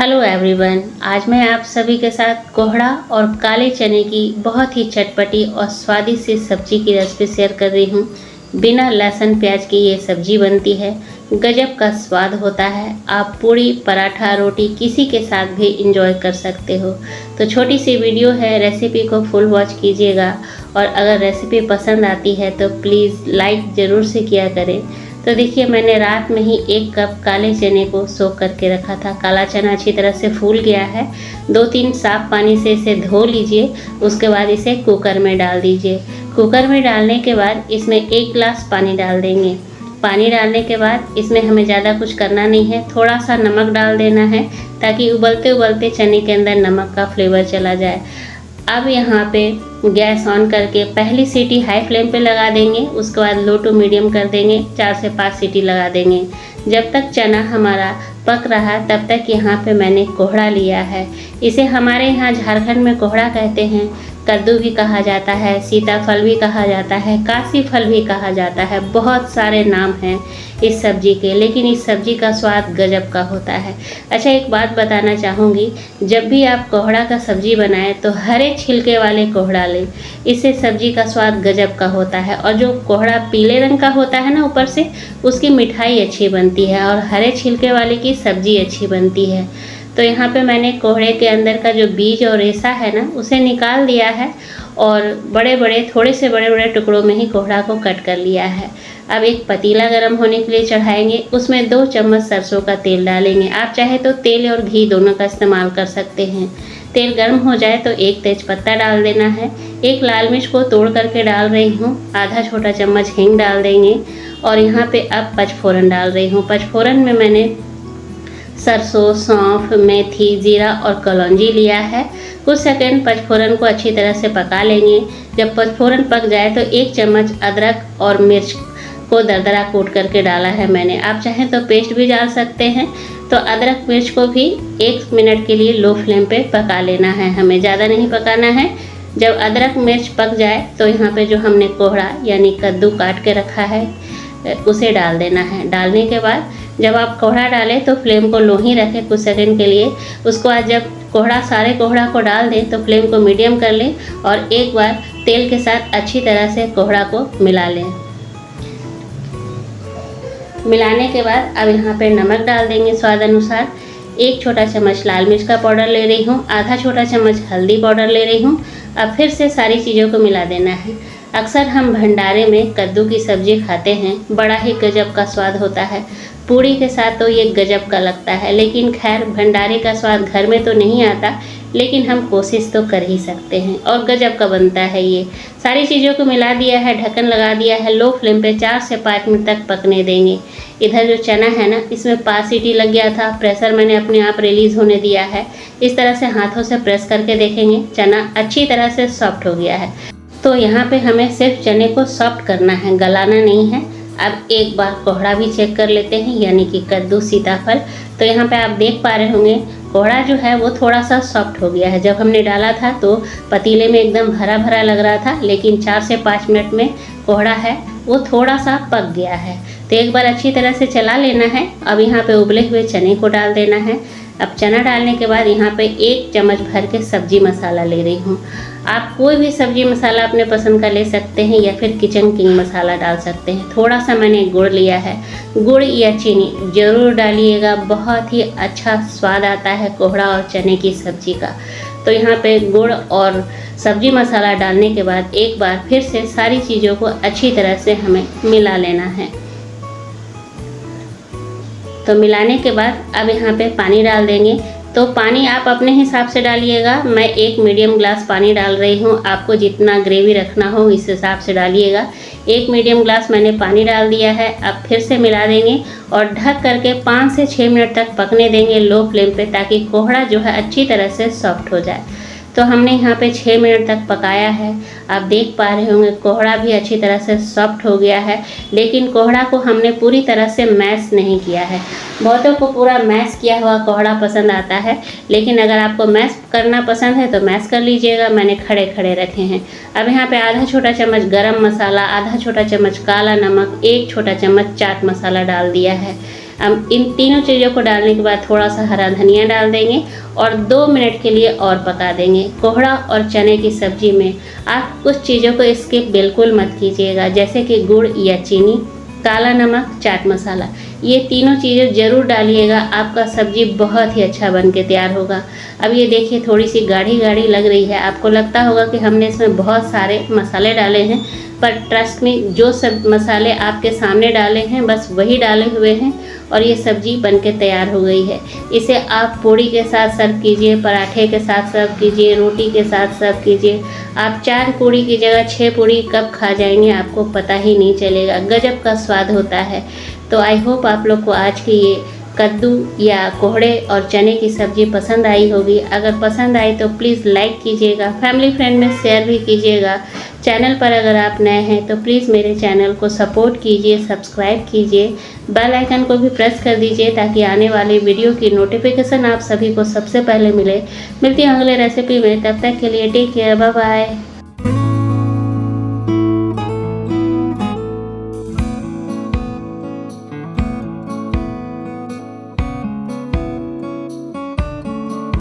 Hello everyone, आज मैं आप सभी के साथ कोहड़ा और काले चने की बहुत ही चटपटी और स्वादिष्ट सी सब्जी की रेसिपी शेयर कर रही हूँ। बिना लहसुन प्याज की ये सब्जी बनती है, गजब का स्वाद होता है। आप पूड़ी पराठा रोटी किसी के साथ भी इंजॉय कर सकते हो। तो छोटी सी वीडियो है, रेसिपी को फुल वॉच कीजिएगा और अगर रेसिपी पसंद आती है तो प्लीज़ लाइक ज़रूर से किया करें। तो देखिए, मैंने रात में ही 1 कप काले चने को सोख करके रखा था। काला चना अच्छी तरह से फूल गया है। 2-3 साफ पानी से इसे धो लीजिए। उसके बाद इसे कुकर में डाल दीजिए। कुकर में डालने के बाद इसमें 1 गिलास पानी डाल देंगे। पानी डालने के बाद इसमें हमें ज़्यादा कुछ करना नहीं है, थोड़ा सा नमक डाल देना है ताकि उबलते उबलते चने के अंदर नमक का फ्लेवर चला जाए। अब यहाँ पे गैस ऑन करके पहली सीटी हाई फ्लेम पे लगा देंगे। उसके बाद लो टू मीडियम कर देंगे, 4 से 5 सीटी लगा देंगे। जब तक चना हमारा पक रहा तब तक यहाँ पे मैंने कोहड़ा लिया है। इसे हमारे यहाँ झारखंड में कोहड़ा कहते हैं। कद्दू भी कहा जाता है, सीताफल भी कहा जाता है, काशी फल भी कहा जाता है। बहुत सारे नाम हैं इस सब्जी के, लेकिन इस सब्जी का स्वाद गजब का होता है। अच्छा, एक बात बताना चाहूँगी, जब भी आप कोहड़ा का सब्जी बनाएं तो हरे छिलके वाले कोहड़ा लें। इससे सब्जी का स्वाद गजब का होता है। और जो कोहड़ा पीले रंग का होता है ना, ऊपर से उसकी मिठाई अच्छी बनती है और हरे छिलके वाले की सब्जी अच्छी बनती है। तो यहाँ पे मैंने कोहड़े के अंदर का जो बीज और रेशा है ना, उसे निकाल दिया है और थोड़े से बड़े बड़े टुकड़ों में ही कोहड़ा को कट कर लिया है। अब एक पतीला गर्म होने के लिए चढ़ाएंगे। उसमें 2 चम्मच सरसों का तेल डालेंगे। आप चाहे तो तेल और घी दोनों का इस्तेमाल कर सकते हैं। तेल गर्म हो जाए तो 1 तेज़पत्ता डाल देना है। 1 लाल मिर्च को तोड़ करके डाल रही हूँ। आधा छोटा चम्मच हींग डाल देंगे और यहाँ पे अब पचफोरन डाल रही हूँ। पचफोरन में मैंने सरसों, सौंफ, मेथी, जीरा और कलौंजी लिया है। कुछ सेकंड पचफोरन को अच्छी तरह से पका लेंगे। जब पचफोरन पक जाए तो 1 चम्मच अदरक और मिर्च को दरदरा कूट करके डाला है मैंने। आप चाहें तो पेस्ट भी डाल सकते हैं। तो अदरक मिर्च को भी 1 मिनट के लिए लो फ्लेम पे पका लेना है, हमें ज़्यादा नहीं पकाना है। जब अदरक मिर्च पक जाए तो यहाँ पे जो हमने कोहड़ा यानी कद्दू काट के रखा है उसे डाल देना है। डालने के बाद जब आप कोहड़ा डालें तो फ्लेम को लो ही रखें कुछ सेकंड के लिए। उसके बाद जब सारे कोहड़ा को डाल दें तो फ्लेम को मीडियम कर लें और एक बार तेल के साथ अच्छी तरह से कोहड़ा को मिला लें। मिलाने के बाद अब यहाँ पे नमक डाल देंगे स्वाद अनुसार। 1 छोटा चम्मच लाल मिर्च का पाउडर ले रही हूँ, आधा छोटा चम्मच हल्दी पाउडर ले रही हूँ। अब फिर से सारी चीज़ों को मिला देना है। अक्सर हम भंडारे में कद्दू की सब्ज़ी खाते हैं, बड़ा ही गजब का स्वाद होता है। पूड़ी के साथ तो ये गजब का लगता है, लेकिन खैर भंडारे का स्वाद घर में तो नहीं आता, लेकिन हम कोशिश तो कर ही सकते हैं और गजब का बनता है ये। सारी चीज़ों को मिला दिया है, ढक्कन लगा दिया है। लो फ्लेम पे 4 से 5 मिनट तक पकने देंगे। इधर जो चना है ना, इसमें 5 सीटी लग गया था, प्रेशर मैंने अपने आप रिलीज़ होने दिया है। इस तरह से हाथों से प्रेस करके देखेंगे, चना अच्छी तरह से सॉफ्ट हो गया है। तो यहाँ पे हमें सिर्फ चने को सॉफ्ट करना है, गलाना नहीं है। अब एक बार कोहड़ा भी चेक कर लेते हैं, यानी कि कद्दू सीताफल। तो यहाँ पे आप देख पा रहे होंगे कोहड़ा जो है वो थोड़ा सा सॉफ्ट हो गया है। जब हमने डाला था तो पतीले में एकदम भरा भरा लग रहा था, लेकिन 4 से 5 मिनट में कोहड़ा है वो थोड़ा सा पक गया है। तो एक बार अच्छी तरह से चला लेना है। अब यहाँ पे उबले हुए चने को डाल देना है। अब चना डालने के बाद यहाँ पे 1 चम्मच भर के सब्जी मसाला ले रही हूँ। आप कोई भी सब्जी मसाला अपने पसंद का ले सकते हैं या फिर किचन किंग मसाला डाल सकते हैं। थोड़ा सा मैंने गुड़ लिया है, गुड़ या चीनी ज़रूर डालिएगा, बहुत ही अच्छा स्वाद आता है कोहड़ा और चने की सब्जी का। तो यहाँ पे गुड़ और सब्जी मसाला डालने के बाद एक बार फिर से सारी चीज़ों को अच्छी तरह से हमें मिला लेना है। तो मिलाने के बाद अब यहाँ पे पानी डाल देंगे। तो पानी आप अपने हिसाब से डालिएगा। मैं 1 मीडियम ग्लास पानी डाल रही हूँ, आपको जितना ग्रेवी रखना हो इस हिसाब से डालिएगा। 1 मीडियम ग्लास मैंने पानी डाल दिया है। अब फिर से मिला देंगे और ढक करके 5 से 6 मिनट तक पकने देंगे लो फ्लेम पे, ताकि कोहड़ा जो है अच्छी तरह से सॉफ्ट हो जाए। तो हमने यहाँ पे 6 मिनट तक पकाया है। आप देख पा रहे होंगे कोहड़ा भी अच्छी तरह से सॉफ्ट हो गया है, लेकिन कोहड़ा को हमने पूरी तरह से मैश नहीं किया है। बहुतों को पूरा मैश किया हुआ कोहड़ा पसंद आता है, लेकिन अगर आपको मैश करना पसंद है तो मैश कर लीजिएगा। मैंने खड़े खड़े रखे हैं। अब यहाँ पे आधा छोटा चम्मच गरम मसाला, आधा छोटा चम्मच काला नमक, 1 छोटा चम्मच चाट मसाला डाल दिया है। हम इन तीनों चीज़ों को डालने के बाद थोड़ा सा हरा धनिया डाल देंगे और 2 मिनट के लिए और पका देंगे। कोहड़ा और चने की सब्ज़ी में आप कुछ चीज़ों को स्किप बिल्कुल मत कीजिएगा, जैसे कि गुड़ या चीनी, काला नमक, चाट मसाला, ये तीनों चीज़ें ज़रूर डालिएगा। आपका सब्ज़ी बहुत ही अच्छा बन के तैयार होगा। अब ये देखिए थोड़ी सी गाढ़ी गाढ़ी लग रही है, आपको लगता होगा कि हमने इसमें बहुत सारे मसाले डाले हैं, पर ट्रस्ट में जो सब मसाले आपके सामने डाले हैं बस वही डाले हुए हैं और ये सब्ज़ी बन के तैयार हो गई है। इसे आप पूड़ी के साथ सर्व कीजिए, पराठे के साथ सर्व कीजिए, रोटी के साथ सर्व कीजिए। आप 4 पूड़ी की जगह 6 पूड़ी कब खा जाएंगे आपको पता ही नहीं चलेगा। गजब का स्वाद होता है। तो आई होप आप लोग को आज की ये कद्दू या कोहड़े और चने की सब्ज़ी पसंद आई होगी। अगर पसंद आई तो प्लीज़ लाइक कीजिएगा, फैमिली फ्रेंड में शेयर भी कीजिएगा। चैनल पर अगर आप नए हैं तो प्लीज़ मेरे चैनल को सपोर्ट कीजिए, सब्सक्राइब कीजिए, बेल आइकन को भी प्रेस कर दीजिए ताकि आने वाली वीडियो की नोटिफिकेशन आप सभी को सबसे पहले मिले। मिलती हूँ अगले रेसिपी में, तब तक के लिए टेक केयर, बाय बाय।